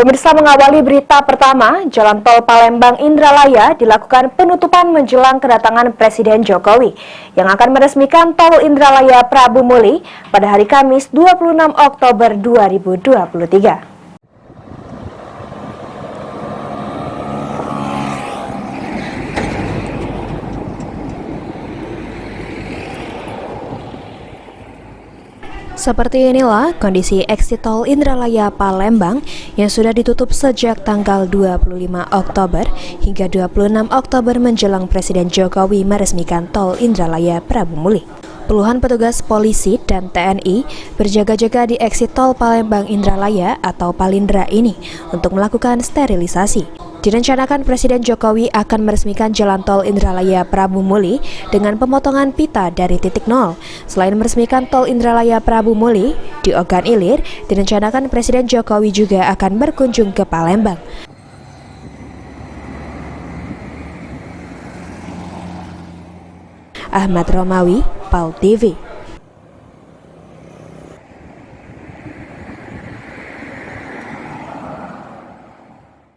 Pemirsa, mengawali berita pertama, Jalan Tol Palembang Indralaya dilakukan penutupan menjelang kedatangan Presiden Jokowi yang akan meresmikan Tol Indralaya Prabu Muli pada hari Kamis 26 Oktober 2023. Seperti inilah kondisi eksit tol Indralaya Palembang yang sudah ditutup sejak tanggal 25 Oktober hingga 26 Oktober menjelang Presiden Jokowi meresmikan Tol Indralaya Prabu Muli. Puluhan petugas polisi dan TNI berjaga-jaga di eksit tol Palembang Indralaya atau Palindra ini untuk melakukan sterilisasi. Direncanakan Presiden Jokowi akan meresmikan Jalan Tol Indralaya Prabu Muli dengan pemotongan pita dari titik nol. Selain meresmikan Tol Indralaya Prabu Muli, di Ogan Ilir, direncanakan Presiden Jokowi juga akan berkunjung ke Palembang. Ahmad Romawi, PAL TV.